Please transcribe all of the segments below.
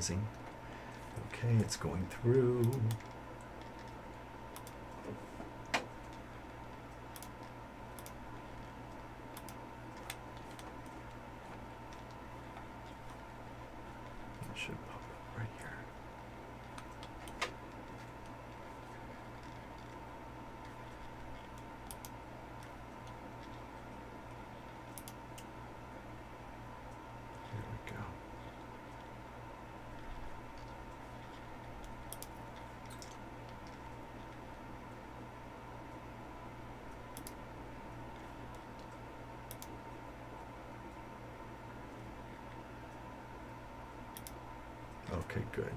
Okay, it's going through. It should pop up right here. There we go. Okay, good.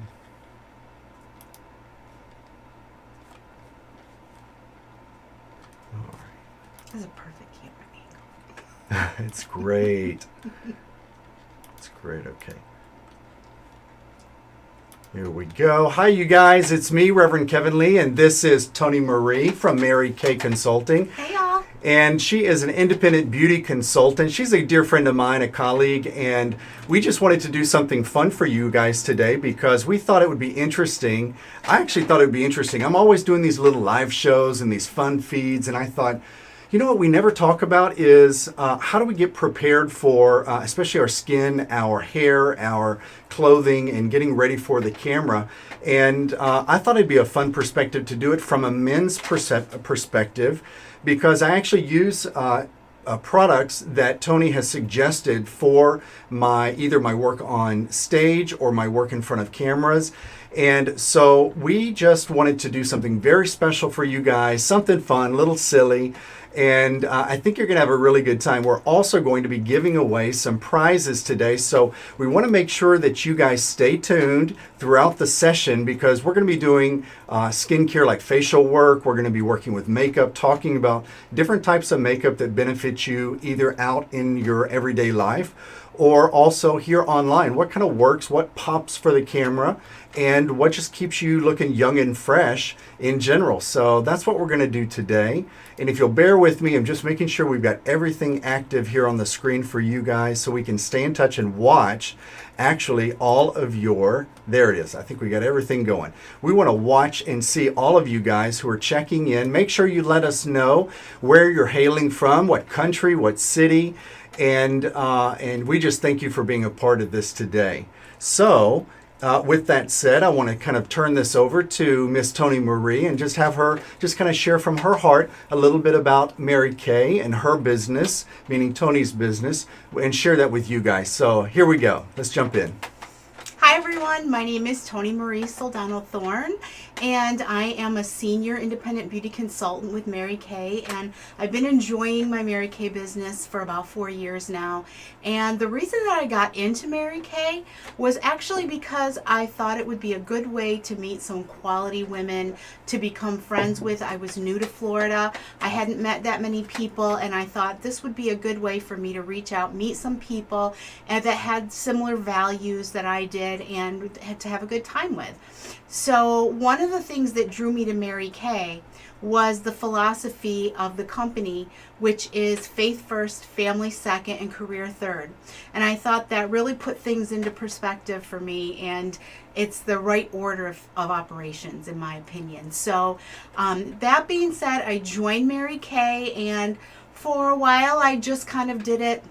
All right. This is a perfect camera angle. It's great. It's great. Okay. Here we go. Hi, you guys. It's me, Reverend Kevin Lee, and this is Toni Marie from Mary Kay Consulting. Hey, y'all. And she is an independent beauty consultant. She's a dear friend of mine, a colleague, and we just wanted to do something fun for you guys today because we thought it would be interesting. I actually thought it would be interesting. I'm always doing these little live shows and these fun feeds, and I thought, you know what we never talk about is how do we get prepared for, especially our skin, our hair, our clothing, and getting ready for the camera. And I thought it'd be a fun perspective to do it from a men's perspective, because I actually use products that Toni has suggested for either my work on stage or my work in front of cameras. And so we just wanted to do something very special for you guys, something fun, a little silly. And I think you're going to have a really good time. We're also going to be giving away some prizes today. So we want to make sure that you guys stay tuned throughout the session because we're going to be doing skincare like facial work. We're going to be working with makeup, talking about different types of makeup that benefit you either out in your everyday life or also here online. What kind of works, what pops for the camera, and what just keeps you looking young and fresh in general. So that's what we're going to do today. And if you'll bear with me, I'm just making sure we've got everything active here on the screen for you guys so we can stay in touch and watch actually all of your, there it is. I think we got everything going. We want to watch and see all of you guys who are checking in. Make sure you let us know where you're hailing from, what country, what city, and we just thank you for being a part of this today. So with that said, I want to kind of turn this over to Miss Toni Marie and just have her just kind of share from her heart a little bit about Mary Kay and her business, meaning Toni's business, and share that with you guys. So here we go. Let's jump in. Hi everyone, my name is Toni Marie Soldano Thorne, and I am a senior independent beauty consultant with Mary Kay, and I've been enjoying my Mary Kay business for about 4 years now. And the reason that I got into Mary Kay was actually because I thought it would be a good way to meet some quality women to become friends with. I was new to Florida, I hadn't met that many people, and I thought this would be a good way for me to reach out, meet some people and that had similar values that I did and had to have a good time with. So one of the things that drew me to Mary Kay was the philosophy of the company, which is faith first, family second, and career third. And I thought that really put things into perspective for me, and it's the right order of operations in my opinion. So that being said, I joined Mary Kay, and for a while I just kind of did it,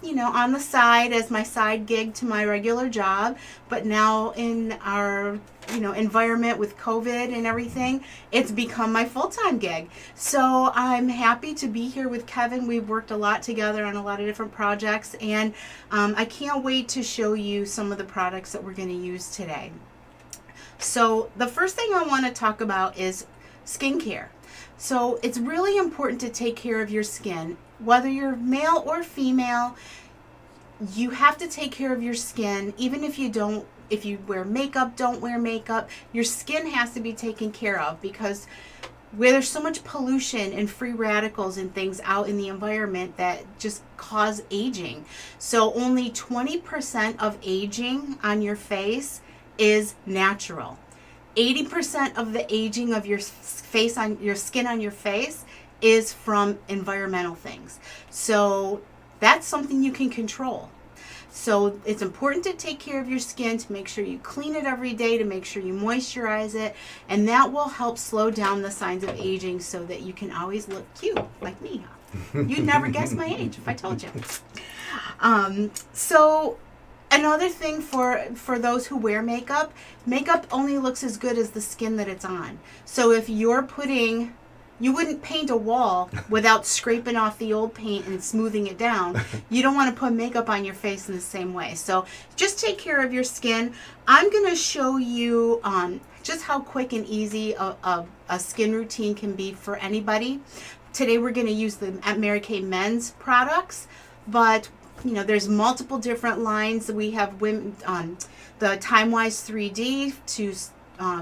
you know, on the side as my side gig to my regular job. But now in our, you know, environment with COVID and everything, it's become my full-time gig. So I'm happy to be here with Kevin. We've worked a lot together on a lot of different projects, and I can't wait to show you some of the products that we're going to use today. So the first thing I want to talk about is skincare. So it's really important to take care of your skin. Whether you're male or female, you have to take care of your skin. Even if you wear makeup, don't wear makeup, your skin has to be taken care of, because where there's so much pollution and free radicals and things out in the environment that just cause aging. So only 20% of aging on your face is natural. 80% of the aging of your face on your skin on your face is from environmental things. So that's something you can control. So it's important to take care of your skin, to make sure you clean it every day, to make sure you moisturize it, and that will help slow down the signs of aging so that you can always look cute like me. You'd never guess my age if I told you. So another thing for those who wear makeup, makeup only looks as good as the skin that it's on. So if you're putting, you wouldn't paint a wall without scraping off the old paint and smoothing it down. You don't want to put makeup on your face in the same way. So just take care of your skin. I'm going to show you just how quick and easy a skin routine can be for anybody. Today we're going to use the Mary Kay men's products, but you know, there's multiple different lines. We have women the Time Wise 3D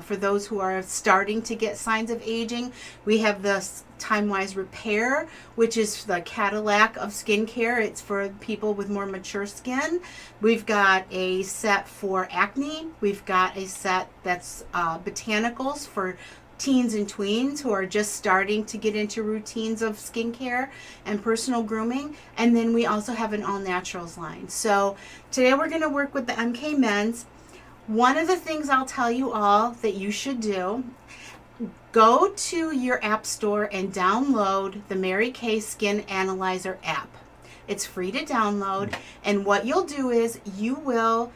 for those who are starting to get signs of aging. We have the Time Wise Repair, which is the Cadillac of skincare. It's for people with more mature skin. We've got a set for acne. We've got a set that's botanicals for teens and tweens who are just starting to get into routines of skincare and personal grooming. And then we also have an all naturals line. So today we're going to work with the MK Men's. One of the things I'll tell you all that you should do, go to your app store and download the Mary Kay Skin Analyzer app. It's free to download, and what you'll do is you will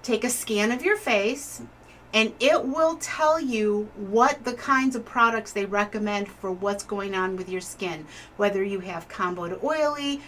take a scan of your face, and it will tell you what the kinds of products they recommend for what's going on with your skin. Whether you have combo to oily,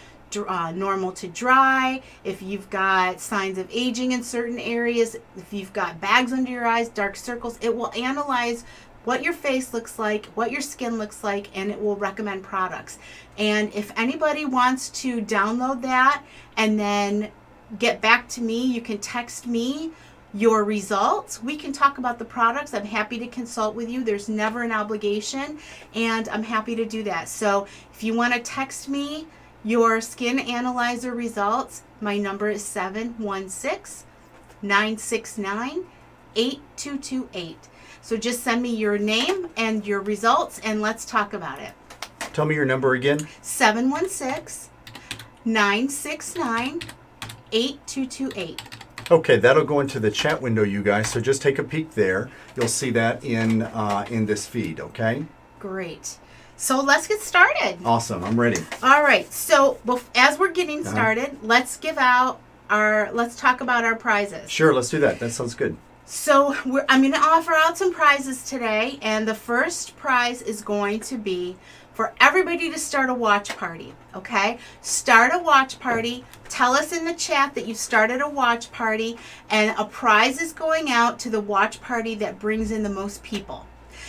normal to dry, if you've got signs of aging in certain areas, if you've got bags under your eyes, dark circles, it will analyze what your face looks like, what your skin looks like, and it will recommend products. And if anybody wants to download that and then get back to me, you can text me your results. We can talk about the products. I'm happy to consult with you. There's never an obligation, and I'm happy to do that. So if you want to text me your skin analyzer results, my number is 716-969-8228. So just send me your name and your results, and let's talk about it. Tell me your number again. 716-969-8228. Okay, that'll go into the chat window, you guys. So just take a peek there. You'll see that in this feed. Okay. Great. So let's get started. Awesome. I'm ready. All right. So as we're getting started, let's talk about our prizes. Sure. Let's do that. That sounds good. So I'm going to offer out some prizes today, and the first prize is going to be for everybody to start a watch party, okay? Start a watch party. Tell us in the chat that you've started a watch party, and a prize is going out to the watch party that brings in the most people.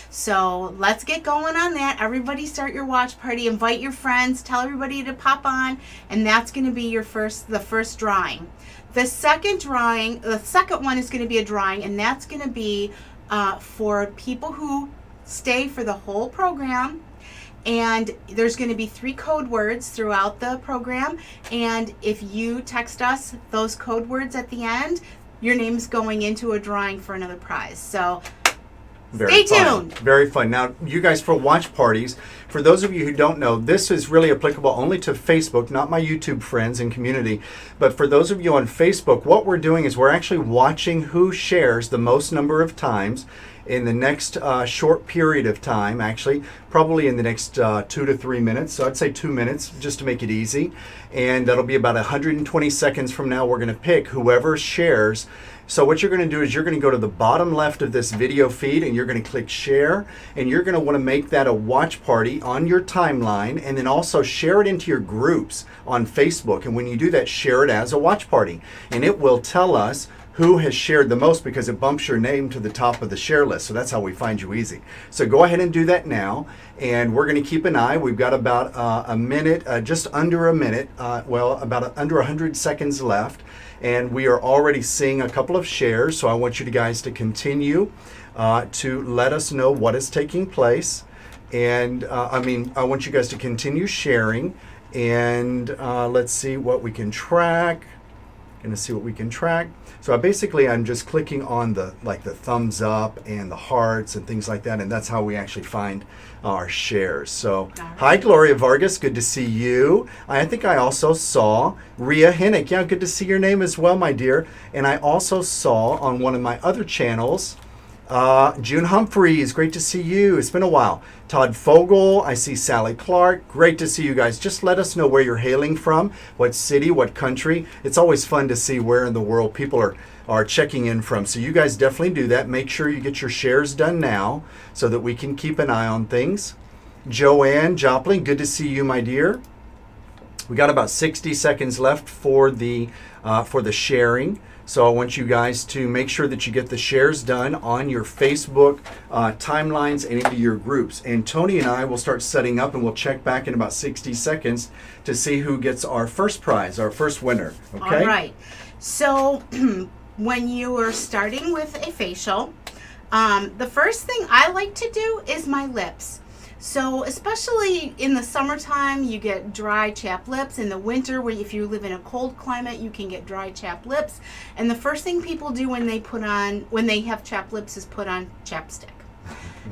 So let's get going on that. Everybody start your watch party. Invite your friends. Tell everybody to pop on, and that's going to be the first drawing. The second one is going to be a drawing, and that's going to be for people who stay for the whole program. And there's going to be 3 code words throughout the program. And if you text us those code words at the end, your name's going into a drawing for another prize. So stay tuned. Very fun. Now, you guys, for watch parties, for those of you who don't know, this is really applicable only to Facebook, not my YouTube friends and community. But for those of you on Facebook, what we're doing is we're actually watching who shares the most number of times in the next short period of time, actually, probably in the next 2 to 3 minutes. So I'd say 2 minutes just to make it easy. And that'll be about 120 seconds from now. We're going to pick whoever shares. So what you're going to do is you're going to go to the bottom left of this video feed, and you're going to click share, and you're going to want to make that a watch party on your timeline, and then also share it into your groups on Facebook. And when you do that, share it as a watch party, and it will tell us who has shared the most because it bumps your name to the top of the share list. So that's how we find you easy. So go ahead and do that now, and we're going to keep an eye. We've got about a minute, just under a minute, about under 100 seconds left. And we are already seeing a couple of shares, so I want you guys to continue to let us know what is taking place. And I want you guys to continue sharing, and let's see what we can track. Gonna see what we can track. So I'm just clicking on the thumbs up and the hearts and things like that, and that's how we actually find our shares. So, hi Gloria Vargas, good to see you. I think I also saw Rhea Hennick. Yeah, good to see your name as well, my dear. And I also saw on one of my other channels, June Humphreys, great to see you. It's been a while. Todd Fogel, I see Sally Clark. Great to see you guys. Just let us know where you're hailing from, what city, what country. It's always fun to see where in the world people are checking in from. So you guys definitely do that. Make sure you get your shares done now so that we can keep an eye on things. Joanne Joplin, good to see you, my dear. We got about 60 seconds left for the sharing. So I want you guys to make sure that you get the shares done on your Facebook timelines and into your groups. And Toni and I will start setting up, and we'll check back in about 60 seconds to see who gets our first prize, our first winner. Okay? All right. So when you are starting with a facial, the first thing I like to do is my lips. So especially in the summertime, you get dry chapped lips. In the winter, if you live in a cold climate, you can get dry chapped lips. And the first thing people do when they have chapped lips is put on chapstick.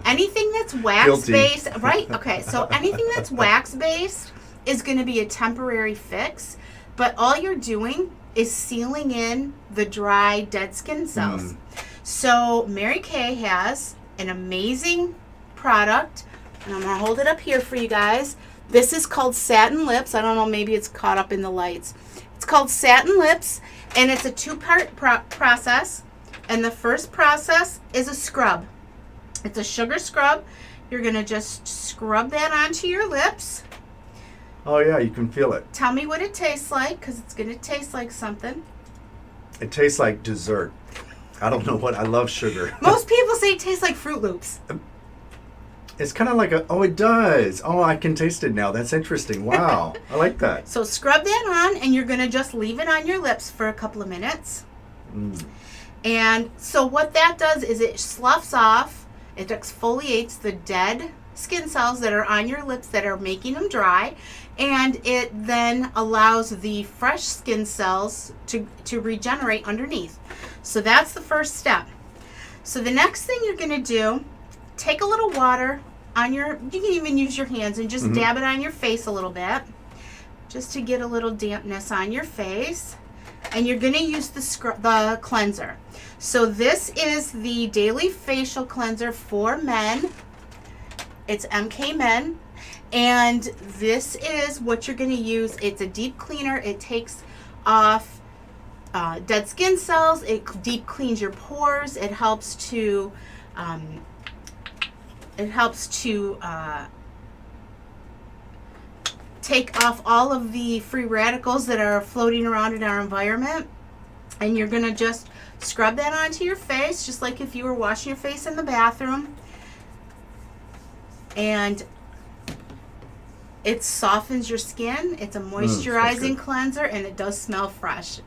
Anything that's wax based, right? Okay, so anything that's wax based is going to be a temporary fix, but all you're doing is sealing in the dry, dead skin cells. So Mary Kay has an amazing product. And I'm going to hold it up here for you guys. This is called Satin Lips. I don't know, maybe it's caught up in the lights. It's called Satin Lips, and it's a two-part process. And the first process is a scrub. It's a sugar scrub. You're going to just scrub that onto your lips. Oh, yeah, you can feel it. Tell me what it tastes like, because it's going to taste like something. It tastes like dessert. I don't know what. I love sugar. Most people say it tastes like Fruit Loops. It's kind of like it does. Oh, I can taste it now. That's interesting. Wow. I like that. So scrub that on, and you're going to just leave it on your lips for a couple of minutes. And so what that does is it sloughs off, it exfoliates the dead skin cells that are on your lips that are making them dry, and it then allows the fresh skin cells to regenerate underneath. So that's the first step. So the next thing you're going to do, take a little water on you can even use your hands and just dab it on your face a little bit, just to get a little dampness on your face. And you're going to use the cleanser. So this is the Daily Facial Cleanser for men. It's MK Men. And this is what you're going to use. It's a deep cleaner. It takes off dead skin cells. It deep cleans your pores. It helps to take off all of the free radicals that are floating around in our environment. And you're going to just scrub that onto your face, just like if you were washing your face in the bathroom. And it softens your skin. It's a moisturizing cleanser, and it does smell fresh.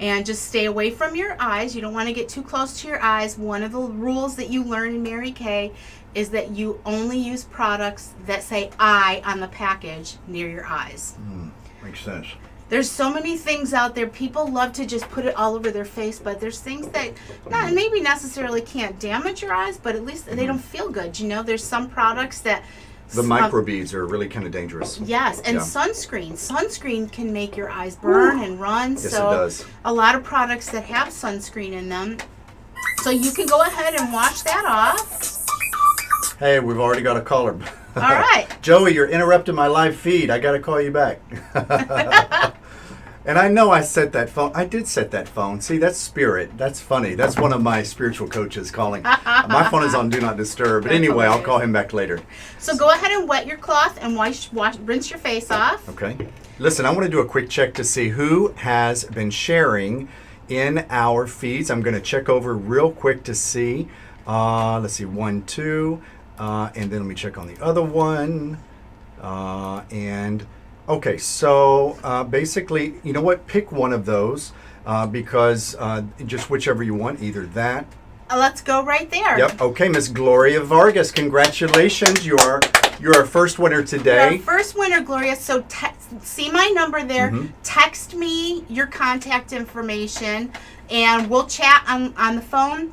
And just stay away from your eyes. You don't want to get too close to your eyes. One of the rules that you learn in Mary Kay is that you only use products that say "I" on the package near your eyes. Makes sense. There's so many things out there. People love to just put it all over their face, but there's things that maybe necessarily can't damage your eyes, but at least they don't feel good. You know, there's some products that the microbeads are really kind of dangerous. Yes, and sunscreen. Sunscreen can make your eyes burn and run. Yes, so it does. A lot of products that have sunscreen in them. So you can go ahead and wash that off. Hey, we've already got a caller. All right. Joey, you're interrupting my live feed. I got to call you back. And I know I set that phone. I did set that phone. See, that's spirit. That's funny. That's one of my spiritual coaches calling. My phone is on Do Not Disturb. But anyway, I'll call him back later. So go ahead and wet your cloth and rinse your face off. Okay. Listen, I want to do a quick check to see who has been sharing in our feeds. I'm going to check over real quick to see. Let's see, 1, 2. And then let me check on the other one. Okay, so basically, you know what? Pick one of those because just whichever you want, either that. Let's go right there. Yep. Okay, Miss Gloria Vargas, congratulations. You are You're our first winner You're our today. first winner, Gloria. So see my number there. Text me your contact information, and we'll chat on the phone,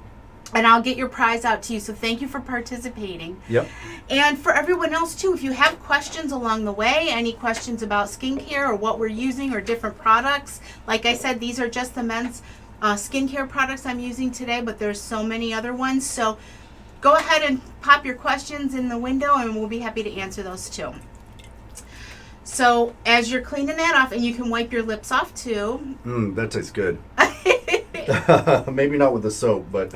and I'll get your prize out to you. So thank you for participating. Yep. And for everyone else too, if you have questions along the way, any questions about skincare or what we're using or different products, like I said, these are just the men's skincare products I'm using today, but there's so many other ones. So go ahead and pop your questions in the window, and we'll be happy to answer those too. So as you're cleaning that off, and you can wipe your lips off too. That tastes good. Maybe not with the soap, but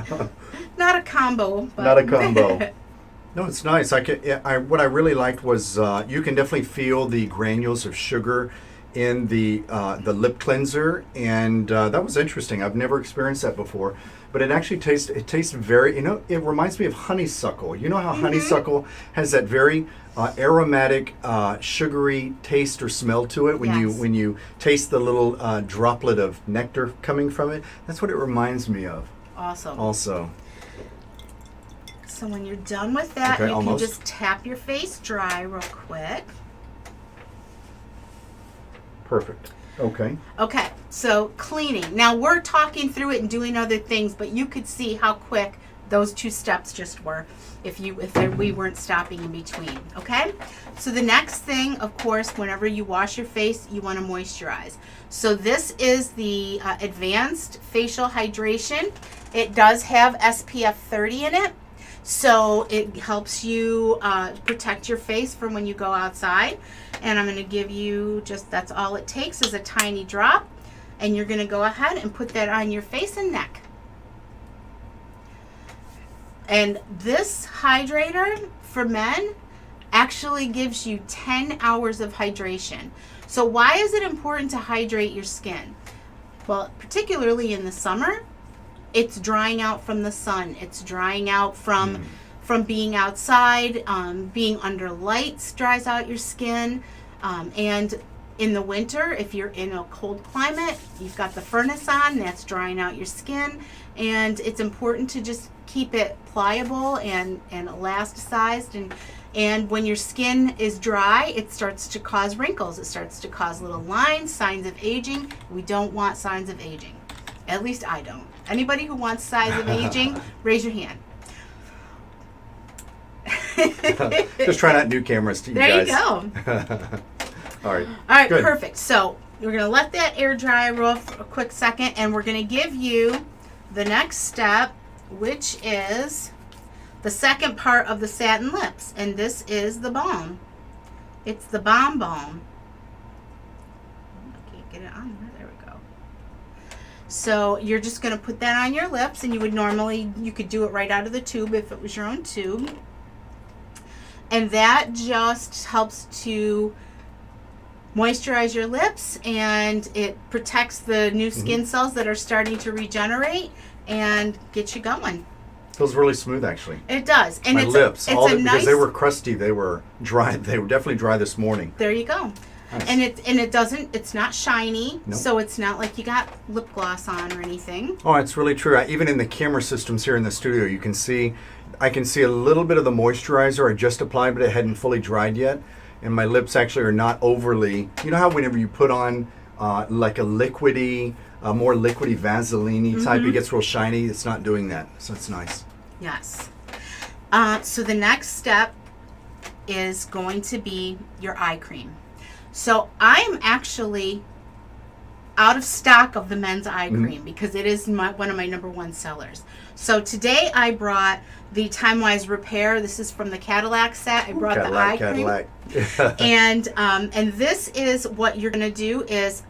Not a combo. But not a combo. No, it's nice. What I really liked was you can definitely feel the granules of sugar in the lip cleanser, and that was interesting. I've never experienced that before, but it actually tastes very. It reminds me of honeysuckle. You know how honeysuckle has that very aromatic, sugary taste or smell to it when you taste the little droplet of nectar coming from it. That's what it reminds me of. Awesome. Also. So when you're done with that, you can just tap your face dry real quick. Perfect. Okay. Okay, so cleaning. Now we're talking through it and doing other things, but you could see how quick those two steps just were if we weren't stopping in between. Okay? So the next thing, of course, whenever you wash your face, you want to moisturize. So this is the Advanced Facial Hydration. It does have SPF 30 in it. So it helps you protect your face from when you go outside. And I'm going to give you that's all it takes is a tiny drop. And you're going to go ahead and put that on your face and neck. And this hydrator for men actually gives you 10 hours of hydration. So why is it important to hydrate your skin? Well, particularly in the summer, it's drying out from the sun. It's drying out from being outside. Being under lights dries out your skin. And in the winter, if you're in a cold climate, you've got the furnace on, that's drying out your skin. And it's important to just keep it pliable and elasticized. And when your skin is dry, it starts to cause wrinkles. It starts to cause little lines, signs of aging. We don't want signs of aging. At least I don't. Anybody who wants signs of aging, raise your hand. Just trying out new cameras to you guys. There you go. All right. All right, Good. Perfect. So we're going to let that air dry for a quick second, and we're going to give you the next step, which is the second part of the Satin Lips, and this is the balm. It's the Balm. I can't get it on there. There we go. So you're just going to put that on your lips, and you could do it right out of the tube if it was your own tube. And that just helps to moisturize your lips, and it protects the new skin cells that are starting to regenerate and get you going. Feels really smooth, actually. It does. And my lips, nice, because they were crusty, they were dry. They were definitely dry this morning. There you go. Nice. And it's not shiny, Nope. so it's not like you got lip gloss on or anything. Oh, it's really true. Even in the camera systems here in the studio, I can see a little bit of the moisturizer I just applied, but it hadn't fully dried yet. And my lips actually are not overly, you know how whenever you put on like a liquidy, more liquidy Vaseline type, it gets real shiny. It's not doing that, so it's nice. Yes. So the next step is going to be your eye cream. So I am actually out of stock of the men's eye cream because it is one of my #1 sellers. So today I brought the Time Wise Repair. This is from the Cadillac set. I brought the eye cream. And this is what you're going to do is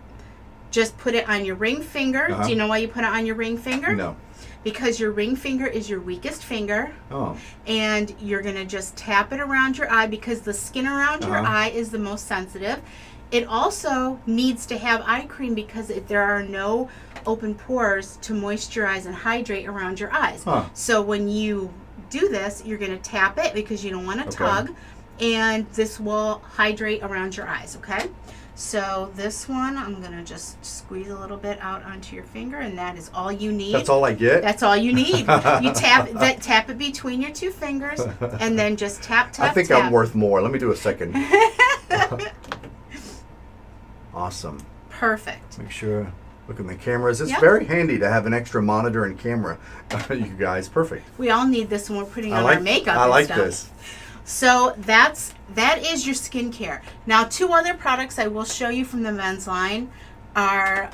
just put it on your ring finger. Do you know why you put it on your ring finger? No. Because your ring finger is your weakest finger. Oh. And you're going to just tap it around your eye because the skin around your eye is the most sensitive. It also needs to have eye cream because there are no open pores to moisturize and hydrate around your eyes. So when you do this, you're going to tap it because you don't want to tug, and this will hydrate around your eyes, okay? So this one, I'm going to just squeeze a little bit out onto your finger, and that is all you need. That's all I get? That's all you need. You tap it between your two fingers, and then just tap, I think tap. I'm worth more. Let me do a second. Awesome. Perfect. Make sure, look at my cameras. It's Yep. very handy to have an extra monitor and camera. You guys, perfect. We all need this when we're putting on our makeup I and like stuff. this. So that is your skincare. Now, two other products I will show you from the men's line are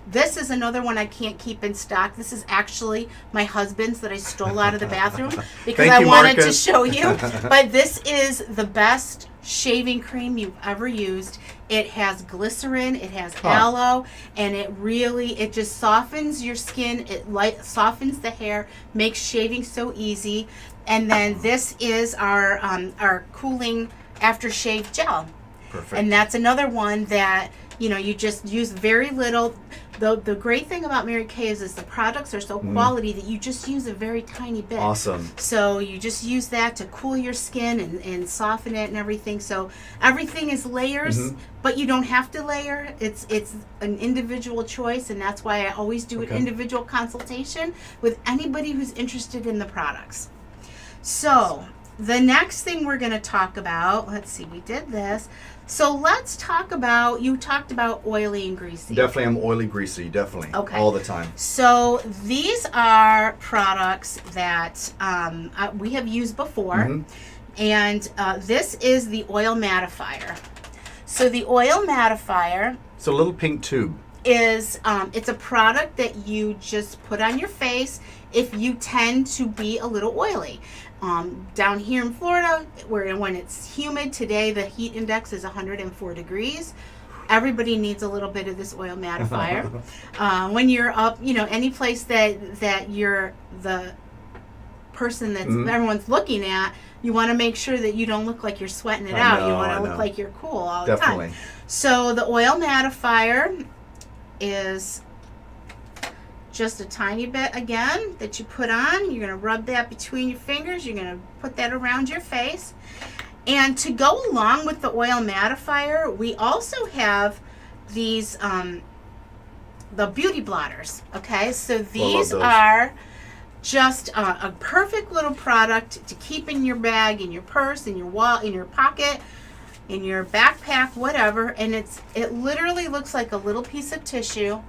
this is another one I can't keep in stock. This is actually my husband's that I stole out of the bathroom because Thank I you, wanted to Marcus. show you. But this is the best shaving cream you've ever used. It has glycerin, it has aloe, and it just softens your skin. It softens the hair, makes shaving so easy. And then this is our cooling aftershave gel. Perfect. And that's another one that, you just use very little. The great thing about Mary Kay is the products are so quality that you just use a very tiny bit. Awesome. So you just use that to cool your skin and soften it and everything. So everything is layers, but you don't have to layer. It's an individual choice, and that's why I always do an individual consultation with anybody who's interested in the products. So the next thing we're going to talk about, let's see, we did this. So let's talk about, you talked about oily and greasy. Definitely, I'm oily, greasy, definitely. Okay. All the time. So these are products that we have used before. And this is the oil mattifier. So the oil mattifier It's a little pink tube. is it's a product that you just put on your face if you tend to be a little oily. Down here in Florida, when it's humid today, the heat index is 104 degrees. Everybody needs a little bit of this oil mattifier. When you're up, any place that you're the person that everyone's looking at, you want to make sure that you don't look like you're sweating it out. You want to look like you're cool all the time. So the oil mattifier is just a tiny bit again that you put on. You're going to rub that between your fingers. You're going to put that around your face. And to go along with the oil mattifier, we also have these the beauty blotters. Okay, so these are just a perfect little product to keep in your bag, in your purse, in your wallet, in your pocket, in your backpack, whatever. And it literally looks like a little piece of tissue,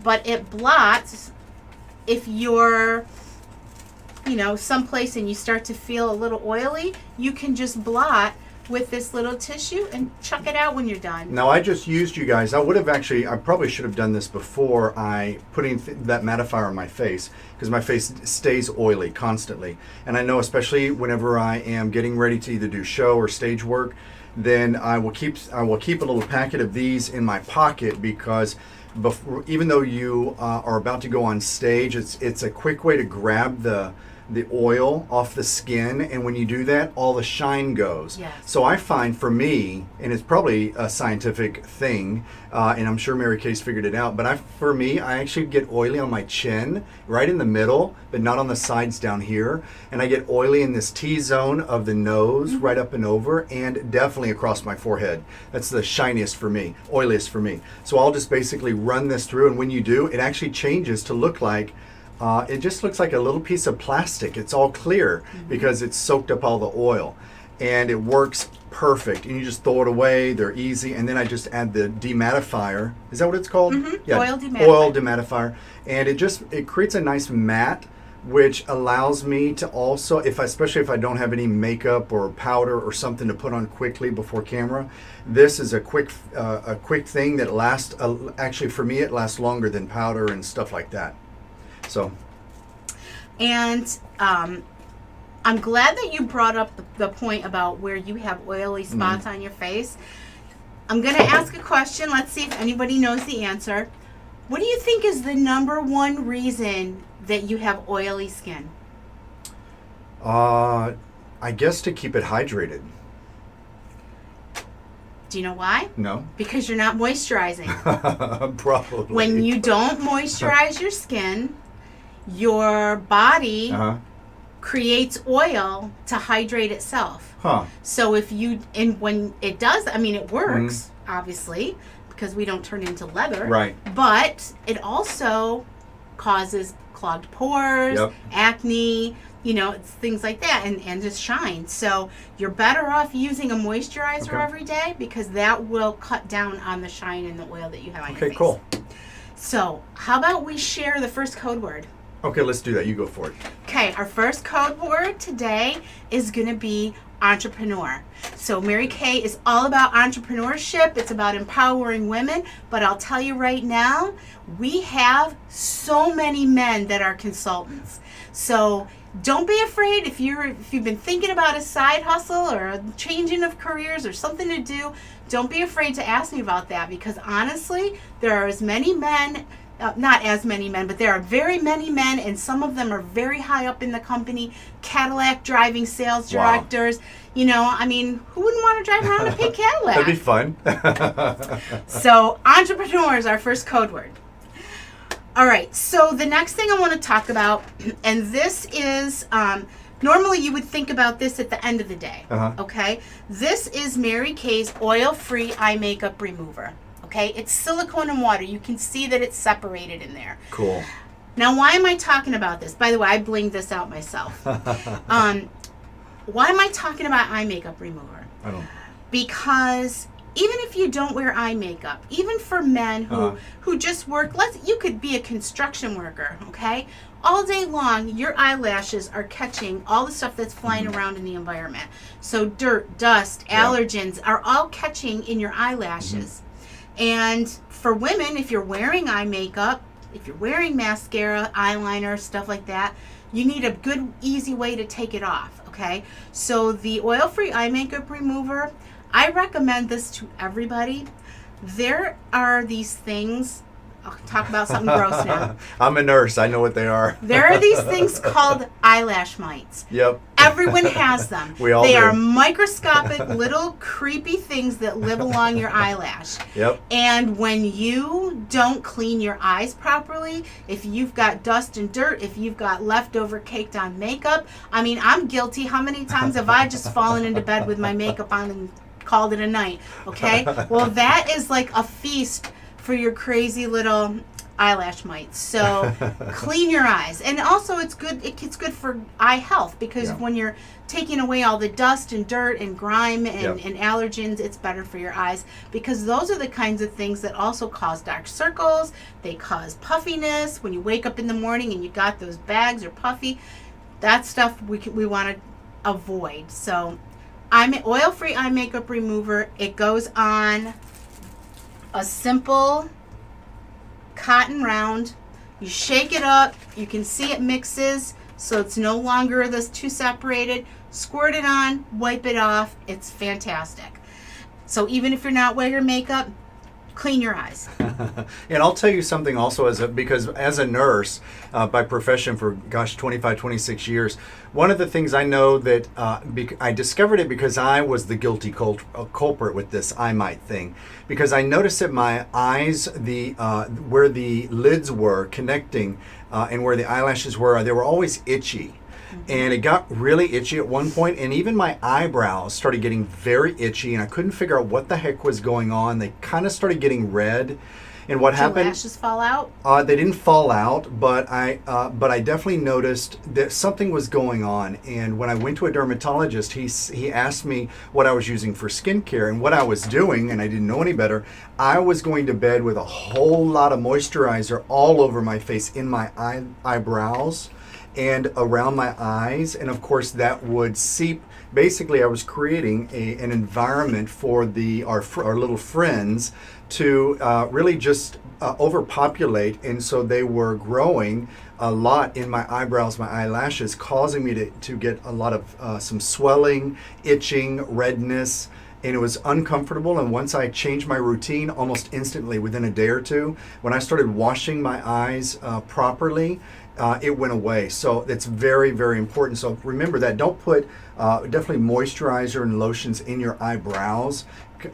but it blots if you're someplace and you start to feel a little oily. You can just blot with this little tissue and chuck it out when you're done. Now, I just used, you guys, I probably should have done this before I putting that mattifier on my face, because my face stays oily constantly. And I know, especially whenever I am getting ready to either do show or stage work, then I will keep a little packet of these in my pocket, because even though you are about to go on stage, it's a quick way to grab the oil off the skin, and when you do that, all the shine goes. Yes. So I find, for me, and it's probably a scientific thing, and I'm sure Mary Kay's figured it out, but for me, I actually get oily on my chin, right in the middle, but not on the sides down here, and I get oily in this T-zone of the nose, right up and over, and definitely across my forehead. That's the shiniest for me, oiliest for me. So I'll just basically run this through, and when you do, it actually changes to look like it just looks like a little piece of plastic. It's all clear because it's soaked up all the oil, and it works perfect. And you just throw it away. They're easy. And then I just add the demattifier. Is that what it's called? Yeah. Oil demattifier. And it creates a nice matte, which allows me to also, especially if I don't have any makeup or powder or something to put on quickly before camera, this is a quick thing that lasts. Actually, for me, it lasts longer than powder and stuff like that. So, and I'm glad that you brought up the point about where you have oily spots on your face. I'm going to ask a question. Let's see if anybody knows the answer. What do you think is the number one reason that you have oily skin? I guess to keep it hydrated. Do you know why? No. Because you're not moisturizing. Probably. When you don't moisturize your skin, your body creates oil to hydrate itself. Huh. So when it does, it works, obviously, because we don't turn into leather. Right. But it also causes clogged pores, Yep. acne, it's things like that, and just shine. So you're better off using a moisturizer Okay. every day, because that will cut down on the shine and the oil that you have on your face. Okay, cool. So how about we share the first code word? Okay, let's do that. You go for it. Okay, our first code word today is going to be entrepreneur. So Mary Kay is all about entrepreneurship. It's about empowering women. But I'll tell you right now, we have so many men that are consultants. So don't be afraid if you've been thinking about a side hustle or a changing of careers or something to do. Don't be afraid to ask me about that, because honestly, there are as many men. Not as many men, but there are very many men, and some of them are very high up in the company. Cadillac driving sales directors. Wow. Who wouldn't want to drive around a pink Cadillac? That'd be fun. So, entrepreneur is our first code word. All right, so the next thing I want to talk about, and this is, normally you would think about this at the end of the day, okay? This is Mary Kay's oil-free eye makeup remover. Okay, it's silicone and water. You can see that it's separated in there. Cool. Now, why am I talking about this? By the way, I blinged this out myself. Why am I talking about eye makeup remover? I don't. Because even if you don't wear eye makeup, even for men who just work, you could be a construction worker, okay? All day long, your eyelashes are catching all the stuff that's flying around in the environment. So dirt, dust, allergens are all catching in your eyelashes. And for women, if you're wearing eye makeup, if you're wearing mascara, eyeliner, stuff like that, you need a good, easy way to take it off, okay? So the oil-free eye makeup remover, I recommend this to everybody. There are these things, I'll talk about something gross now. I'm a nurse. I know what they are. There are these things called eyelash mites. Yep. Everyone has them. We all They do. are microscopic little creepy things that live along your eyelash. Yep. And when you don't clean your eyes properly, if you've got dust and dirt, if you've got leftover caked on makeup, I'm guilty. How many times have I just fallen into bed with my makeup on and called it a night? Okay? Well, that is like a feast for your crazy little eyelash mites. So clean your eyes. And also it's good for eye health, because when you're taking away all the dust and dirt and grime and allergens, it's better for your eyes, because those are the kinds of things that also cause dark circles. They cause puffiness. When you wake up in the morning and you got those bags or puffy, that stuff we want to avoid. So oil-free eye makeup remover. It goes on a simple cotton round. You shake it up. You can see it mixes, so it's no longer this two separated. Squirt it on, wipe it off. It's fantastic. So even if you're not wearing makeup, clean your eyes. And I'll tell you something also, because as a nurse by profession for 25, 26 years, one of the things I know that I discovered it because I was the guilty culprit with this eye mite thing, because I noticed that my eyes, where the lids were connecting and where the eyelashes were, they were always itchy. And it got really itchy at one point, and even my eyebrows started getting very itchy, and I couldn't figure out what the heck was going on. They kind of started getting red. And what happened? Did your lashes fall out? They didn't fall out, but I definitely noticed that something was going on. And when I went to a dermatologist, he asked me what I was using for skincare and what I was doing, and I didn't know any better. I was going to bed with a whole lot of moisturizer all over my face, in my eyebrows and around my eyes, and of course that would seep. Basically, I was creating an environment for our little friends to really just overpopulate, and so they were growing a lot in my eyebrows, my eyelashes, causing me to get a lot of some swelling, itching, redness, and it was uncomfortable. And once I changed my routine, almost instantly, within a day or two, when I started washing my eyes properly, it went away. So it's very, very important. So remember that. Don't put definitely moisturizer and lotions in your eyebrows,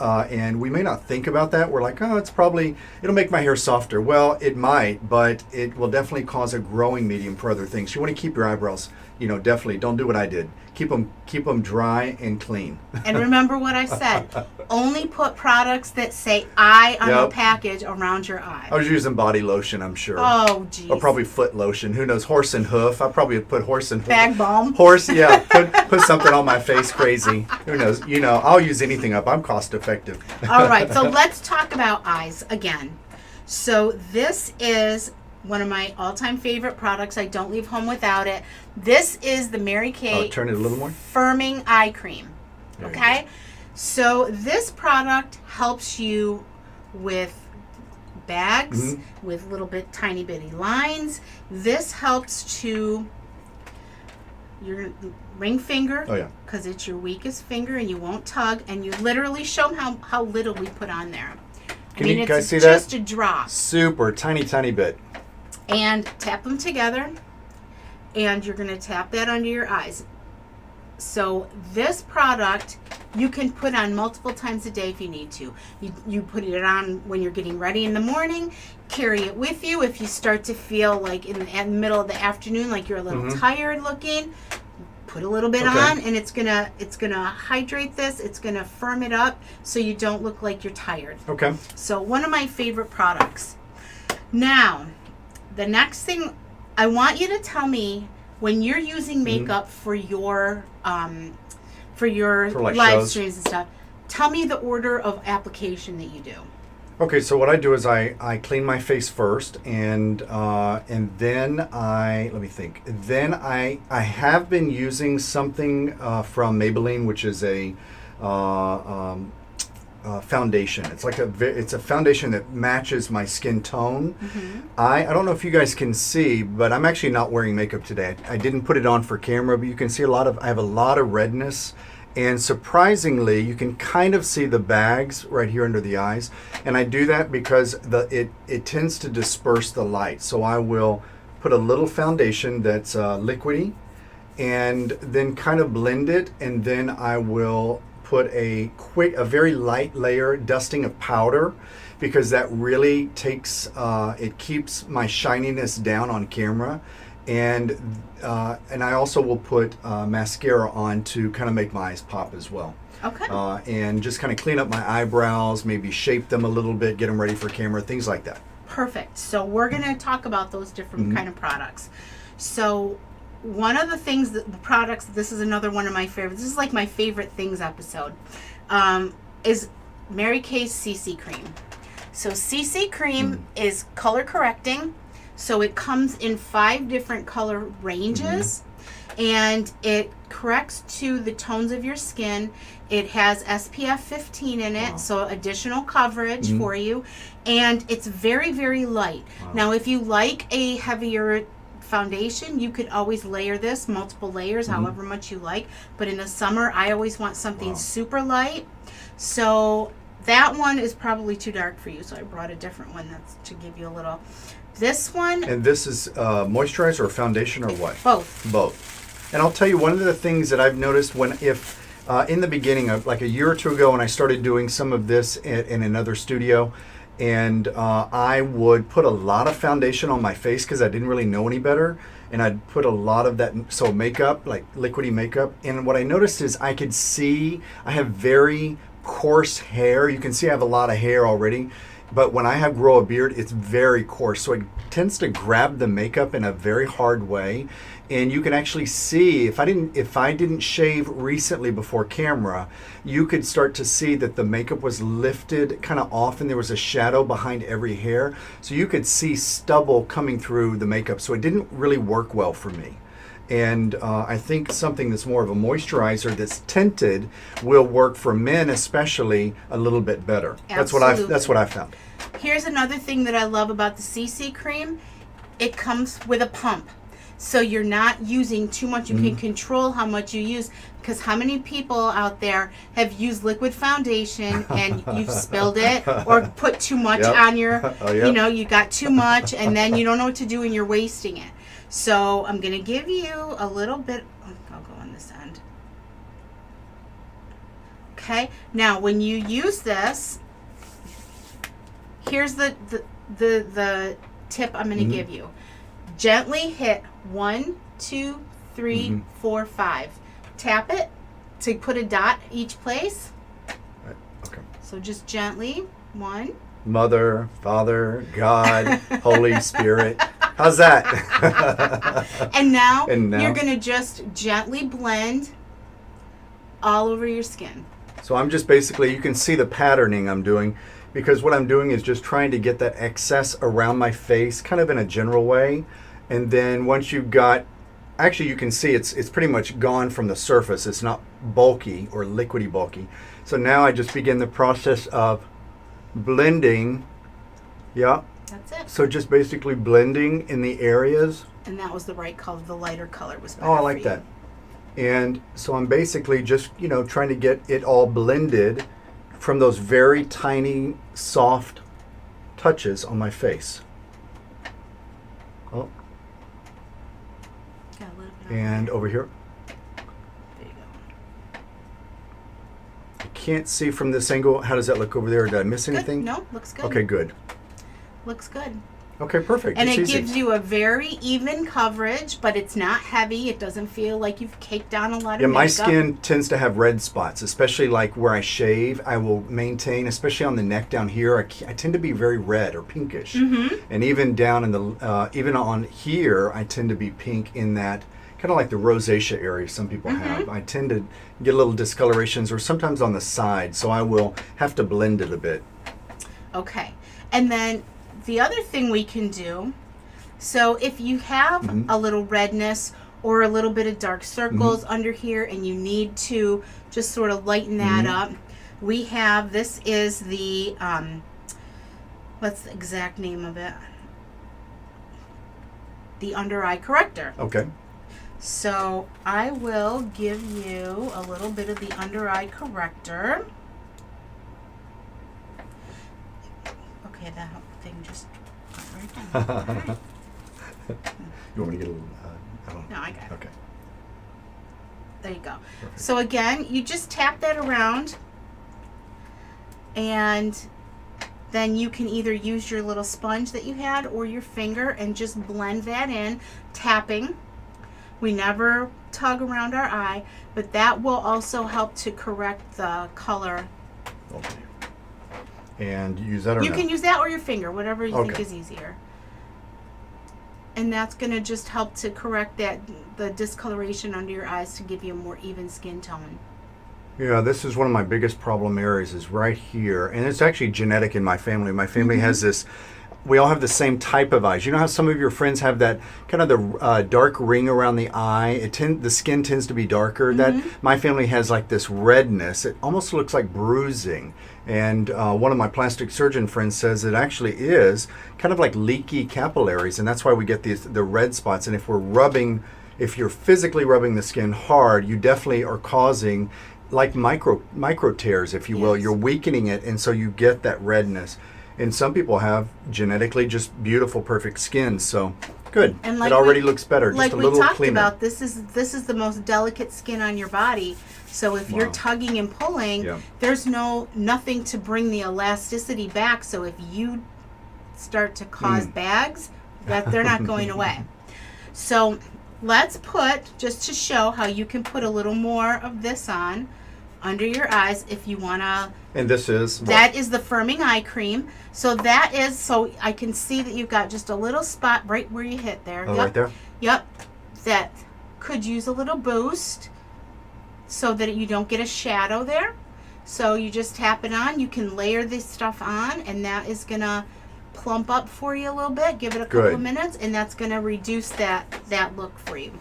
And we may not think about that. We're like, oh, it'll make my hair softer. Well, it might, but it will definitely cause a growing medium for other things. You want to keep your eyebrows, definitely don't do what I did. Keep them dry and clean. And remember what I said. Only put products that say "I" on the Yep. package around your eye. I was using body lotion, I'm sure. Oh, geez. Or probably foot lotion. Who knows? Horse and hoof. I probably would put horse and hoof. Bag balm. Horse, yeah. Put something on my face crazy. Who knows? I'll use anything up. I'm cost effective. All right, so let's talk about eyes again. So this is one of my all-time favorite products. I don't leave home without it. This is the Mary Kay Turn it a little more. Firming Eye Cream. There you Okay? So this product helps you with bags, with little bit tiny bitty lines. This helps to your ring finger, Oh, yeah. because it's your weakest finger and you won't tug, and you literally show them how little we put on there. Can you guys see it's that? just a drop. Super tiny, tiny bit. And tap them together, and you're going to tap that under your eyes. So this product you can put on multiple times a day if you need to. You put it on when you're getting ready in the morning, carry it with you. If you start to feel like in the middle of the afternoon, like you're a little tired looking, put a little bit on, and it's gonna hydrate this. It's gonna firm it up so you don't look like you're tired. Okay. So one of my favorite products. Now, the next thing, I want you to tell me when you're using makeup for your like live shows. streams and stuff. Tell me the order of application that you do. Okay, so what I do is I clean my face first, and then let me think. Then I have been using something from Maybelline, which is a foundation. It's like it's a foundation that matches my skin tone. I don't know if you guys can see, but I'm actually not wearing makeup today. I didn't put it on for camera, but you can see I have a lot of redness. And surprisingly, you can kind of see the bags right here under the eyes. And I do that because it tends to disperse the light. So I will put a little foundation that's liquidy and then kind of blend it. And then I will put a very light layer dusting of powder, because that really takes, it keeps my shininess down on camera. And I also will put mascara on to kind of make my eyes pop as well. Okay. And just kind of clean up my eyebrows, maybe shape them a little bit, get them ready for camera, things like that. Perfect. So we're going to talk about those different kind of products. So one of the things, the products, this is another one of my favorites. This is like my favorite things episode, is Mary Kay's CC Cream. So CC Cream is color correcting. So it comes in 5 different color ranges, and it corrects to the tones of your skin. It has SPF 15 in it, so additional coverage for you, and it's very, very light. Now, if you like a heavier foundation, you could always layer this, multiple layers, however much you like, but in the summer, I always want something super light. So that one is probably too dark for you, so I brought a different one that's to give you a little. This one. And this is moisturizer or foundation or what? Both. Both. And I'll tell you, one of the things that I've noticed in the beginning, like a year or two ago, when I started doing some of this in another studio, and I would put a lot of foundation on my face because I didn't really know any better, and I'd put a lot of that, so makeup, like liquidy makeup, and what I noticed is I could see I have very coarse hair. You can see I have a lot of hair already. But when I grow a beard, it's very coarse. So it tends to grab the makeup in a very hard way. And you can actually see, if I didn't shave recently before camera, you could start to see that the makeup was lifted kind of off and there was a shadow behind every hair. So you could see stubble coming through the makeup. So it didn't really work well for me. And I think something that's more of a moisturizer that's tinted will work for men, especially, a little bit better. Absolutely. That's what I found. Here's another thing that I love about the CC cream. It comes with a pump. So you're not using too much. You can control how much you use, because how many people out there have used liquid foundation and you've spilled it or put too much on your, you got too much and then you don't know what to do and you're wasting it. So I'm going to give you a little bit, I'll go on this end. Okay. Now, when you use this, here's the tip I'm going to give you. Gently hit 1, 2, 3, 4, 5. Tap it to put a dot each place. Right. Okay. So just gently. 1. Mother, Father, God, Holy Spirit. How's that? And now And now? you're going to just gently blend all over your skin. So I'm just basically, you can see the patterning I'm doing, because what I'm doing is just trying to get that excess around my face, kind of in a general way. And then once you've got, actually you can see it's pretty much gone from the surface. It's not bulky or liquidy bulky. So now I just begin the process of blending. Yeah. That's it. So just basically blending in the areas. And that was the right color. The lighter color was better. Oh, I for like you. that. And so I'm basically just, trying to get it all blended from those very tiny, soft touches on my face. Oh, Got a little bit and over here. there you go. I can't see from this angle. How does that look over there? Did I miss Good. anything? No, looks good. Okay, good. Looks good. Okay, perfect. And It's it easy. gives you a very even coverage, but it's not heavy. It doesn't feel like you've caked on a lot of Yeah, my makeup. skin tends to have red spots, especially like where I shave. I will maintain, especially on the neck down here, I tend to be very red or pinkish. And even down in the, even on here, I tend to be pink in that, kind of like the rosacea area some people have. I tend to get a little discolorations or sometimes on the side, so I will have to blend it a bit. Okay. And then the other thing we can do, so if you have a little redness or a little bit of dark circles under here and you need to just sort of lighten that up, we have, this is the, what's the exact name of it? The Under Eye Corrector. Okay. So I will give you a little bit of the Under Eye Corrector. Okay, that thing just went right down. All right. You want me to get a little, I don't know. No, I got it. Okay. There you go. Perfect. So again, you just tap that around, and then you can either use your little sponge that you had or your finger and just blend that in, tapping. We never tug around our eye, but that will also help to correct the color. Okay. And use that or You no? can use that or your finger, whatever you think Okay. is easier. And that's going to just help to correct the discoloration under your eyes to give you a more even skin tone. Yeah, this is one of my biggest problem areas is right here. And it's actually genetic in my family. My family has this, we all have the same type of eyes. You know how some of your friends have that kind of the dark ring around the eye? The skin tends to be darker. That my family has like this redness. It almost looks like bruising. And one of my plastic surgeon friends says it actually is kind of like leaky capillaries. And that's why we get the red spots. And if you're physically rubbing the skin hard, you definitely are causing like micro tears, if you will. Yes. You're weakening it, and so you get that redness. And some people have genetically just beautiful, perfect skin. So good. And It already we- looks better, like just a we little talked cleaner. about, this is the most delicate skin on your body. So if you're Wow. tugging and pulling, Yeah. there's nothing to bring the elasticity back. So if you start to cause bags, that they're not going away. So let's put, just to show how you can put a little more of this on under your eyes if you want to. And this is what? That is the firming eye cream. So that is, so I can see that you've got just a little spot right where you hit there. Oh, Yep. right there? Yep. That could use a little boost so that you don't get a shadow there. So you just tap it on. You can layer this stuff on, and that is going to plump up for you a little bit. Give it a couple Good. of minutes, and that's going to reduce that look for you.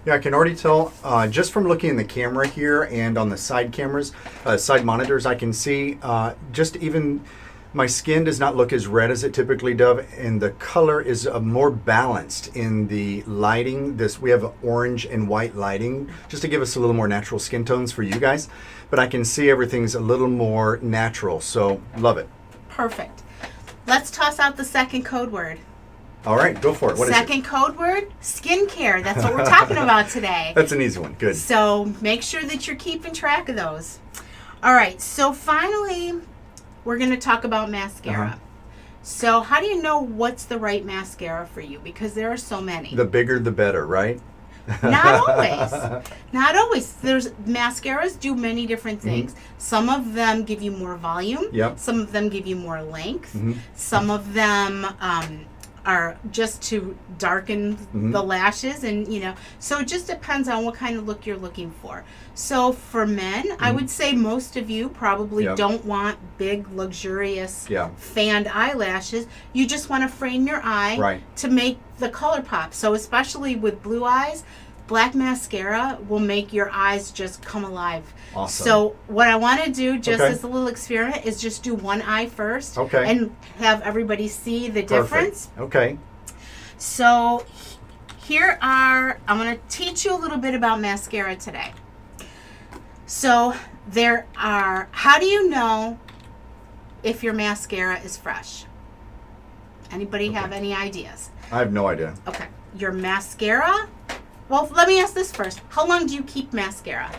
Yeah, I can already tell just from looking in the camera here and on the side cameras, side monitors, I can see just even my skin does not look as red as it typically does, and the color is more balanced in the lighting. We have orange and white lighting just to give us a little more natural skin tones for you guys, but I can see everything's a little more natural, so love it. Perfect. Let's toss out the second code word. All right, go for it. What is it? Second code word, skincare. That's what we're talking about today. That's an easy one. Good. So make sure that you're keeping track of those. All right, so finally, we're going to talk about mascara. So how do you know what's the right mascara for you? Because there are so many. The bigger the better, right? Not always. Not always. There's mascaras do many different things. Some of them give you more volume. Yep. Some of them give you more length. Some of them are just to darken the lashes, and so it just depends on what kind of look you're looking for. So for men, I would say most of you probably don't want big, luxurious fanned eyelashes. You just want to frame your eye to make the color pop. So especially with blue eyes, black mascara will make your eyes just come alive. Awesome. So what I want to do, just as a little experiment, is just do one eye first and have everybody see the difference. Okay. So I'm going to teach you a little bit about mascara today. So how do you know if your mascara is fresh? Anybody have any ideas? I have no idea. Okay. Your mascara, well, let me ask this first. How long do you keep mascara?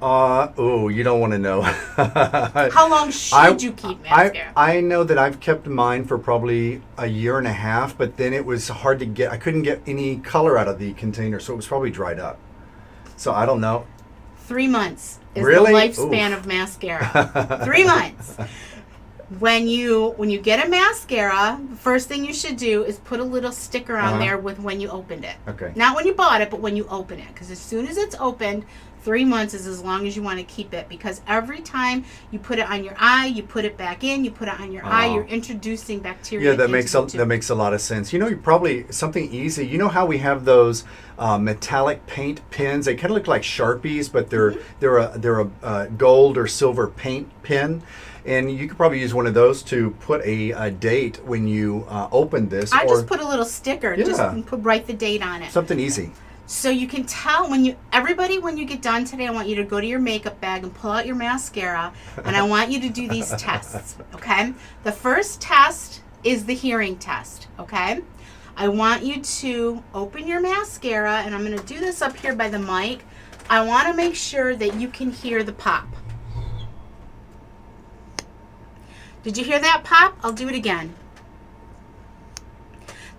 You don't want to know. How long should you keep mascara? I know that I've kept mine for probably a year and a half, but then it was hard to get. I couldn't get any color out of the container, so it was probably dried up. So I don't know. 3 months is Really? the lifespan of mascara. 3 months. When you get a mascara, the first thing you should do is put a little sticker on there with when you opened it. Okay. Not when you bought it, but when you open it. Because as soon as it's opened, 3 months is as long as you want to keep it. Because every time you put it on your eye, you put it back in, you put it on your eye, you're introducing bacteria. Yeah, that makes a lot of sense. You probably something easy. You know how we have those metallic paint pens? They kind of look like Sharpies, but they're a gold or silver paint pen. And you could probably use one of those to put a date when you open this. I just put a little sticker. Yeah. Just write the date on it. Something easy. So you can tell when you get done today, I want you to go to your makeup bag and pull out your mascara, and I want you to do these tests, okay? The first test is the hearing test, okay? I want you to open your mascara, and I'm going to do this up here by the mic. I want to make sure that you can hear the pop. Did you hear that pop? I'll do it again.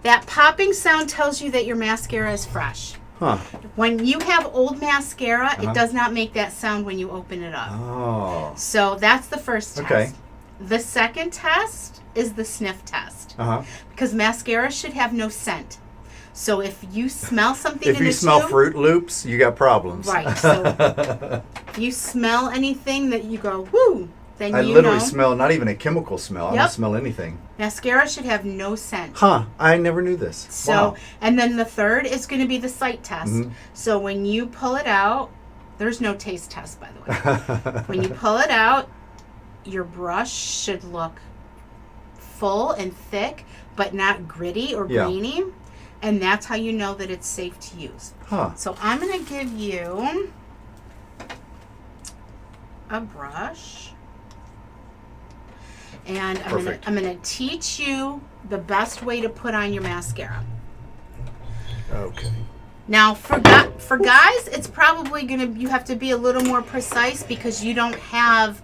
That popping sound tells you that your mascara is fresh. Huh. When you have old mascara, it does not make that sound when you open it up. Oh. So that's the first test. Okay. The second test is the sniff test. Because mascara should have no scent. So if you smell something in the tube... If you smell Fruit Loops, you got problems. Right. So if you smell anything that you go, whoo, then I literally smell not even a chemical smell. I don't smell anything. Mascara should have no scent. Huh. I never knew this. So, wow. And then the third is going to be the sight test. So when you pull it out, there's no taste test, by the way. When you pull it out, your brush should look full and thick, but not gritty or grainy. And that's how you know that it's safe to use. Huh. So I'm going to give you a brush. And I'm gonna teach you the best way to put on your mascara. Okay. Now for guys, it's probably you have to be a little more precise because you don't have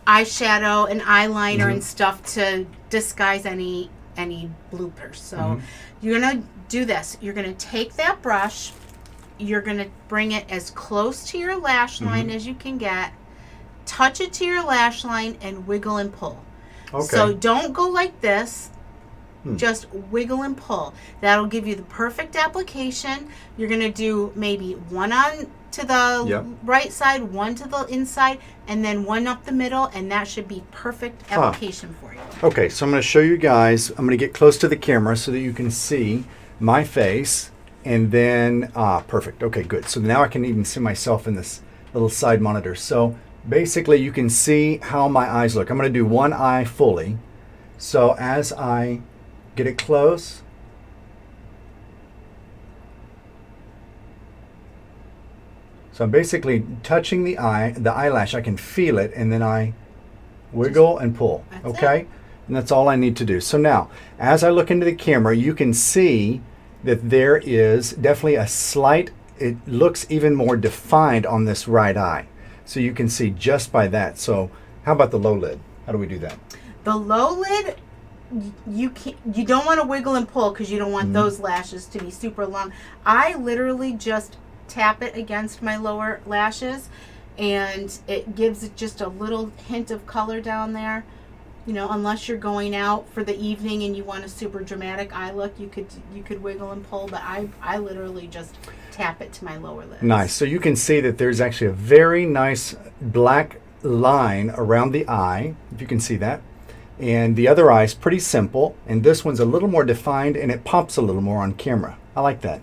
eyeshadow and eyeliner and stuff to disguise any bloopers. So you're gonna do this. You're gonna take that brush. You're gonna bring it as close to your lash line as you can get. Touch it to your lash line and wiggle and pull. Okay. So don't go like this. Just wiggle and pull. That'll give you the perfect application. You're going to do maybe one on to the right side, one to the inside, and then one up the middle, and that should be perfect application for you. Okay, so I'm going to show you guys. I'm going to get close to the camera so that you can see my face, and then, perfect. Okay, good. So now I can even see myself in this little side monitor. So basically, you can see how my eyes look. I'm going to do one eye fully. So as I get it close, so I'm basically touching the eyelash. I can feel it, and then I wiggle and pull. Okay? And that's all I need to do. So now, as I look into the camera, you can see that there is definitely a slight, it looks even more defined on this right eye. so you can see just by that. So how about the low lid? How do we do that? The low lid, you don't want to wiggle and pull because you don't want those lashes to be super long. I literally just tap it against my lower lashes, and it gives it just a little hint of color down there. You know, unless you're going out for the evening and you want a super dramatic eye look, you could wiggle and pull, but I literally just tap it to my lower lids. Nice. So you can see that there's actually a very nice black line around the eye, if you can see that. And the other eye is pretty simple, and this one's a little more defined, and it pops a little more on camera. I like that.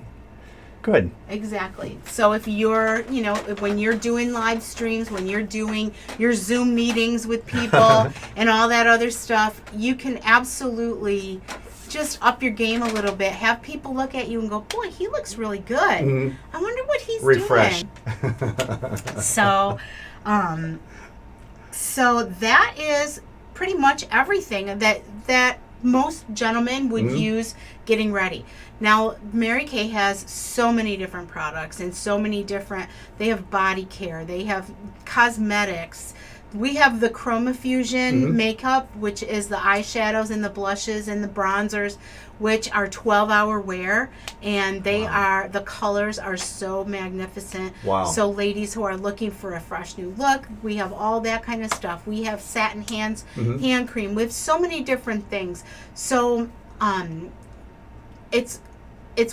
Good. Exactly. So if you're, you know, when you're doing live streams, when you're doing your Zoom meetings with people and all that other stuff, you can absolutely just up your game a little bit. Have people look at you and go, boy, he looks really good. I wonder what he's Refresh. doing. So that is pretty much everything that most gentlemen would use getting ready. Now, Mary Kay has so many different products and so many different, they have body care, they have cosmetics. We have the Chroma Fusion makeup, which is the eyeshadows and the blushes and the bronzers, which are 12-hour wear, and they are, the colors are so magnificent. Wow. So ladies who are looking for a fresh new look, we have all that kind of stuff. We have satin hand cream. We have so many different things. So it's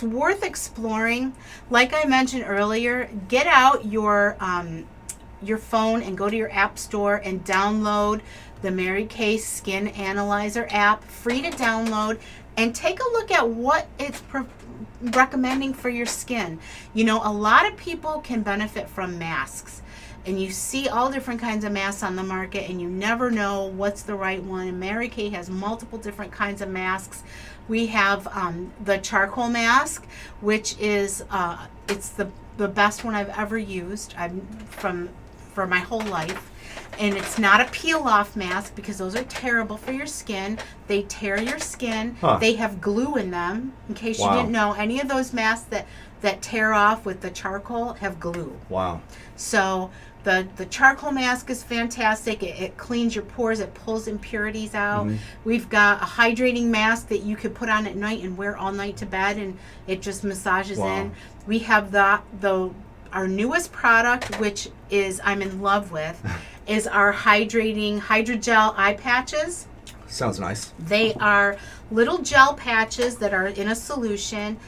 worth exploring. Like I mentioned earlier, get out your phone and go to your app store and download the Mary Kay Skin Analyzer app, free to download, and take a look at what it's recommending for your skin. You know, a lot of people can benefit from masks, and you see all different kinds of masks on the market, and you never know what's the right one. And Mary Kay has multiple different kinds of masks. We have the charcoal mask, which is it's the best one I've ever used. For my whole life. And it's not a peel-off mask because those are terrible for your skin. They tear your skin. They have glue in them. In case you didn't know, any of those masks that tear off with the charcoal have glue. Wow. So the charcoal mask is fantastic. It cleans your pores. It pulls impurities out. We've got a hydrating mask that you could put on at night and wear all night to bed, and it just massages in. We have our newest product, which is I'm in love with, is our hydrating hydrogel eye patches. Sounds nice. They are little gel patches that are in a solution,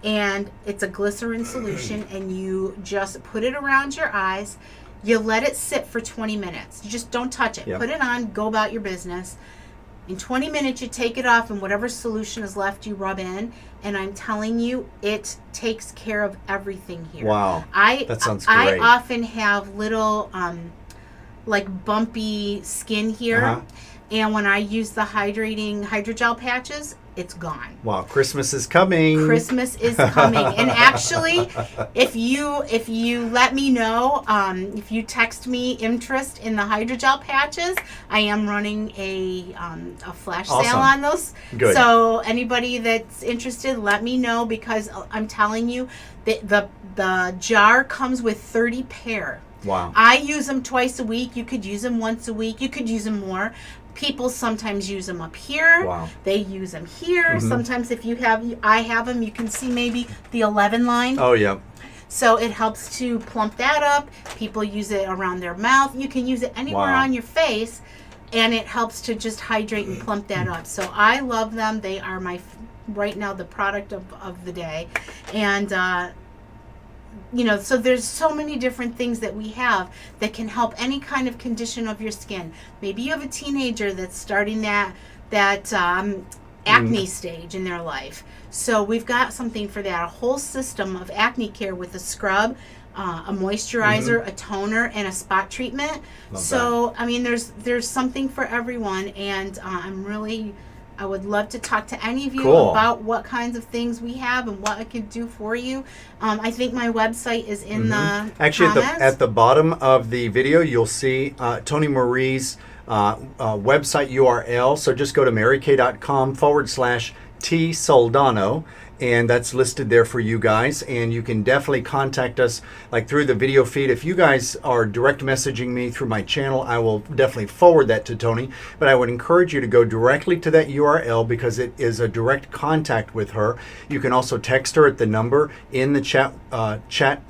and it's a glycerin solution, and you just put it around your eyes. You let it sit for 20 minutes. You just don't touch it. Put it on, go about your business. In 20 minutes, you take it off, and whatever solution is left, you rub in. And I'm telling you, it takes care of everything here. Wow. That sounds great. I often have little, like bumpy skin here. And when I use the hydrating hydrogel patches, it's gone. Wow, Christmas is coming. Christmas is coming. And actually, if you let me know, if you text me interest in the hydrogel patches, I am running a flash sale on those. Good. So anybody that's interested, let me know, because I'm telling you, the jar comes with 30 pair. Wow. I use them twice a week. You could use them once a week. You could use them more. People sometimes use them up here. Wow. They use them here. Sometimes if I have them, you can see maybe the 11 line. Oh, yeah. So it helps to plump that up. People use it around their mouth. You can use it anywhere on your face, and it helps to just hydrate and plump that up. So I love them. They are right now the product of the day. And you know, so there's so many different things that we have that can help any kind of condition of your skin. Maybe you have a teenager that's starting that acne stage in their life. So we've got something for that, a whole system of acne care with a scrub, a moisturizer, a toner, and a spot treatment. I mean, there's something for everyone, and I would love to talk to any of you about what kinds of things we have and what I could do for you. I think my website is in the Actually, comments. at the bottom of the video, you'll see Toni Marie's website URL. So just go to marykay.com/T Soldano, and that's listed there for you guys. And you can definitely contact us like through the video feed. If you guys are direct messaging me through my channel, I will definitely forward that to Toni. But I would encourage you to go directly to that URL because it is a direct contact with her. You can also text her at the number in the chat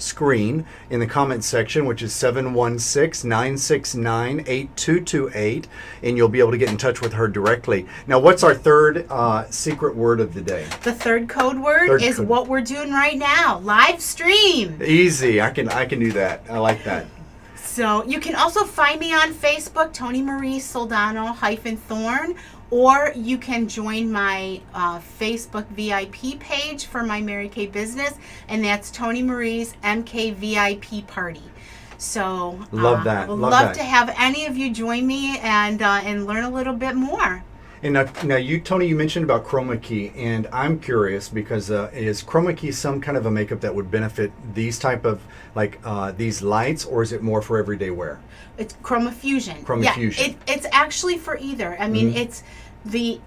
screen in the comment section, which is 716-969-8228, and you'll be able to get in touch with her directly. Now, what's our third secret word of the day? The third code word is what we're doing right now, live stream. Easy. I can do that. I like that. So you can also find me on Facebook, Toni Marie Soldano -Thorn, or you can join my Facebook VIP page for my Mary Kay business, and that's Toni Marie's MK VIP Party. So love that. Love to have any of you join me and learn a little bit more. And now you, Toni, you mentioned about chroma key, and I'm curious because is chroma key some kind of a makeup that would benefit these type of these lights, or is it more for everyday wear? It's chroma fusion. Fusion. It's actually for either. I mean, it's the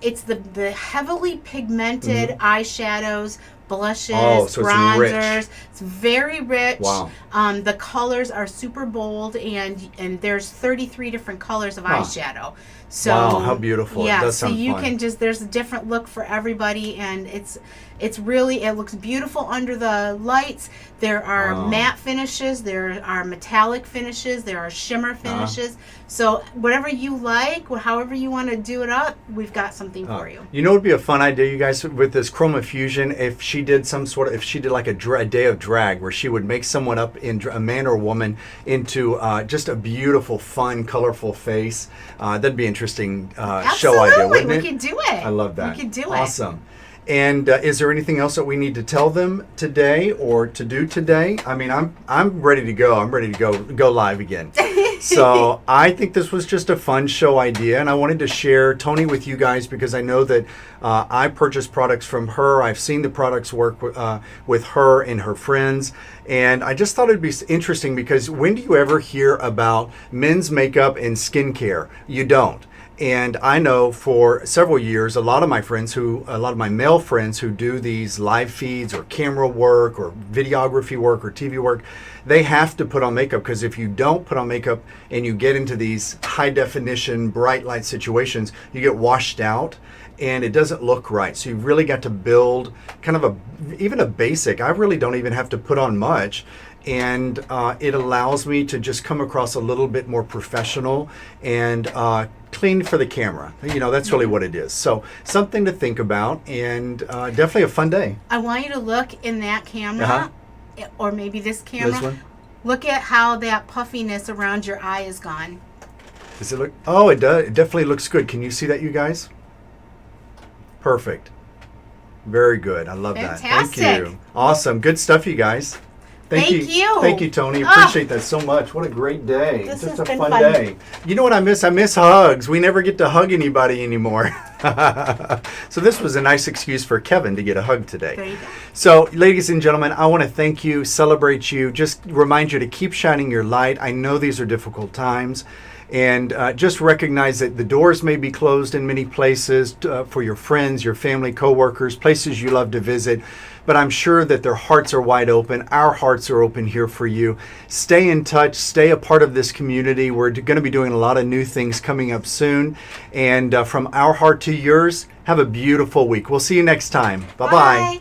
heavily pigmented eyeshadows, blushes, bronzers. It's very rich. Wow. The colors are super bold, and there's 33 different colors of eyeshadow. So wow, how beautiful. Yeah, it does so sound you fun. can there's a different look for everybody, and it looks beautiful under the lights. There are matte finishes, there are metallic finishes, there are shimmer finishes. So whatever you like, however you want to do it up, we've got something for you. You know what would be a fun idea, you guys, with this chroma fusion, if she did like a day of drag where she would make someone up in a man or woman into just a beautiful, fun, colorful face. That'd be interesting show idea, wouldn't it? We could do it. I love that. We could do it. Awesome. And is there anything else that we need to tell them today or to do today? I mean, I'm ready to go. I'm ready to go live again. So I think this was just a fun show idea, and I wanted to share Toni with you guys because I know that I purchased products from her. I've seen the products work with her and her friends, and I just thought it'd be interesting because when do you ever hear about men's makeup and skincare? You don't. And I know for several years, a lot of my male friends who do these live feeds or camera work or videography work or TV work, they have to put on makeup because if you don't put on makeup and you get into these high definition, bright light situations, you get washed out and it doesn't look right. So you've really got to build kind of even a basic. I really don't even have to put on much. And it allows me to just come across a little bit more professional and clean for the camera. You know, that's really what it is. So something to think about, and definitely a fun day. I want you to look in that camera, or maybe this camera. This one? Look at how that puffiness around your eye is gone. Does it look? Oh, it does. It definitely looks good. Can you see that, you guys? Perfect. Very good. I love that. Fantastic. Thank you. Awesome. Good stuff, you guys. Thank you. Thank you, Toni. Appreciate that so much. What a great day. This Just has a been fun fun. day. You know what I miss? I miss hugs. We never get to hug anybody anymore. So this was a nice excuse for Kevin to get a hug today. There you go. So, ladies and gentlemen, I want to thank you, celebrate you, just remind you to keep shining your light. I know these are difficult times. And just recognize that the doors may be closed in many places for your friends, your family, coworkers, places you love to visit. But I'm sure that their hearts are wide open. Our hearts are open here for you. Stay in touch. Stay a part of this community. We're going to be doing a lot of new things coming up soon. And from our heart to yours, have a beautiful week. We'll see you next time. Bye-bye. Bye.